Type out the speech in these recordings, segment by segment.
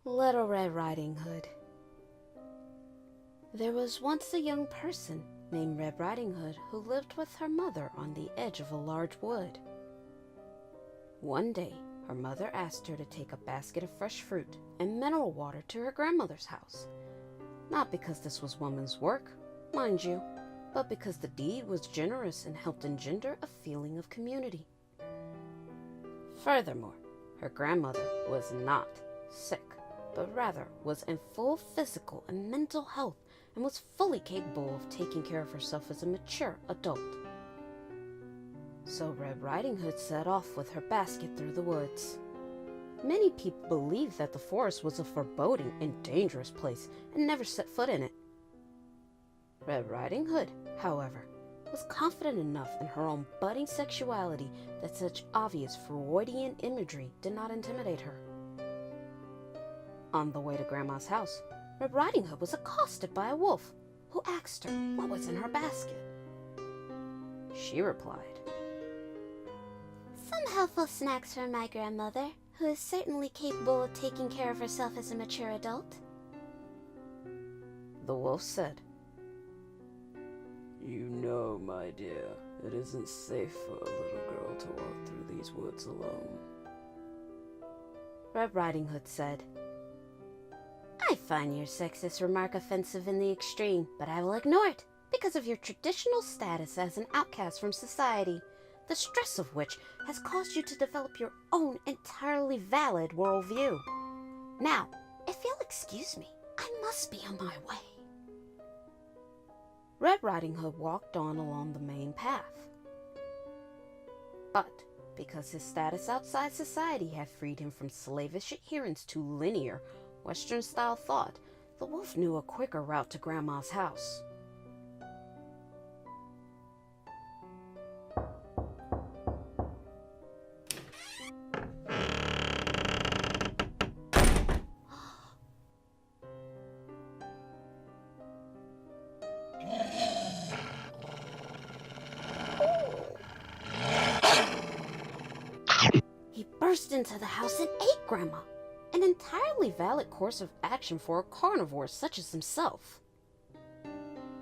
Little Red Riding Hood. There was once a young person named Red Riding Hood who lived with her mother on the edge of a large wood. One day, her mother asked her to take a basket of fresh fruit and mineral water to her grandmother's house. Not because this was woman's work, mind you, but because the deed was generous and helped engender a feeling of community. Furthermore, her grandmother was not sick, but rather was in full physical and mental health and was fully capable of taking care of herself as a mature adult. So Red Riding Hood set off with her basket through the woods. Many people believed that the forest was a foreboding and dangerous place and never set foot in it. Red Riding Hood, however, was confident enough in her own budding sexuality that such obvious Freudian imagery did not intimidate her. On the way to Grandma's house, Red Riding Hood was accosted by a wolf who asked her what was in her basket. She replied, "Some helpful snacks for my grandmother, who is certainly capable of taking care of herself as a mature adult." The wolf said, "You know, my dear, it isn't safe for a little girl to walk through these woods alone." Red Riding Hood said, "I find your sexist remark offensive in the extreme, but I will ignore it because of your traditional status as an outcast from society, the stress of which has caused you to develop your own entirely valid worldview. Now, if you'll excuse me, I must be on my way." Red Riding Hood walked on along the main path. But because his status outside society had freed him from slavish adherence to linear, Western-style thought, the wolf knew a quicker route to Grandma's house. He burst into the house and ate Grandma, an entirely valid course of action for a carnivore such as himself.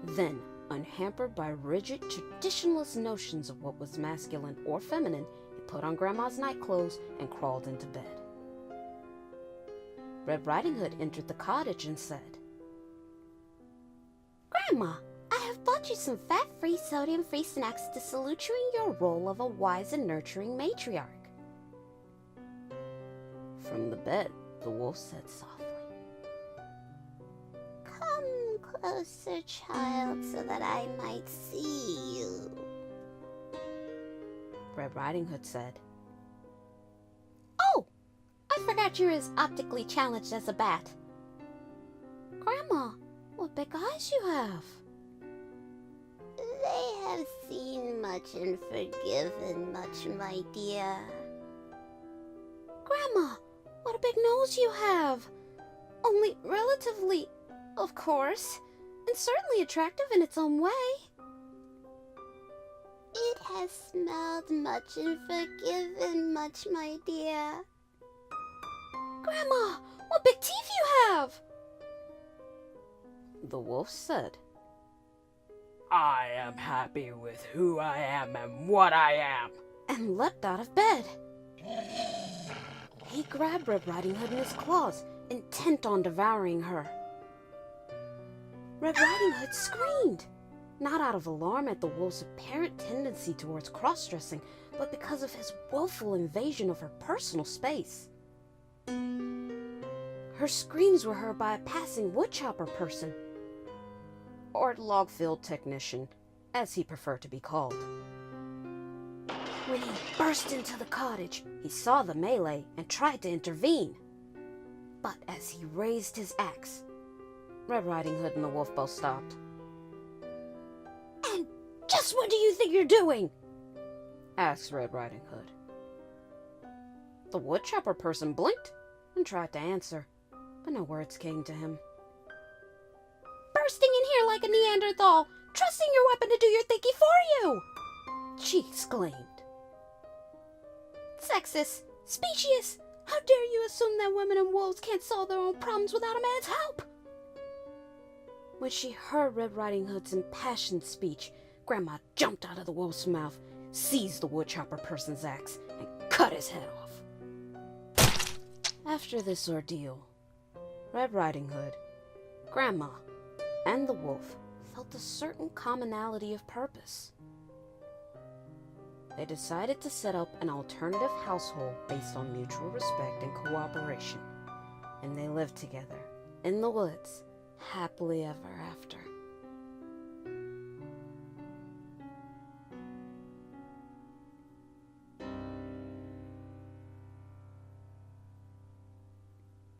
Then, unhampered by rigid, traditionalist notions of what was masculine or feminine, he put on Grandma's nightclothes and crawled into bed. Red Riding Hood entered the cottage and said, "Grandma, I have bought you some fat-free, sodium-free snacks to salute you in your role of a wise and nurturing matriarch." From the bed, the wolf said softly, "Come closer, child, so that I might see you." Red Riding Hood said, "Oh, I forgot you're as optically challenged as a bat." "Grandma, what big eyes you have." "They have seen much and forgiven much, my dear." "Grandma, what a big nose you have! Only relatively, of course, and certainly attractive in its own way." "It has smelled much and forgiven much, my dear." "Grandma, what big teeth you have!" the wolf said, "I am happy with who I am and what I am," and leapt out of bed. He grabbed Red Riding Hood in his claws, intent on devouring her. Red Riding Hood screamed, not out of alarm at the wolf's apparent tendency towards cross-dressing, but because of his willful invasion of her personal space. Her screams were heard by a passing woodchopper person, or log field technician, as he preferred to be called. When he burst into the cottage, he saw the melee and tried to intervene. But as he raised his axe, Red Riding Hood and the wolf both stopped. "And just what do you think you're doing?" asked Red Riding Hood. The woodchopper person blinked and tried to answer, but no words came to him. "Bursting in here like a Neanderthal, trusting your weapon to do your thinking for you!" she exclaimed. "Sexist, specious, How dare you assume that women and wolves can't solve their own problems without a man's help? When she heard Red Riding Hood's impassioned speech, Grandma jumped out of the wolf's mouth, seized the woodchopper person's axe, and cut his head off. After this ordeal, Red Riding Hood, Grandma, and the wolf felt a certain commonality of purpose. They decided to set up an alternative household based on mutual respect and cooperation, and they lived together in the woods, happily ever after.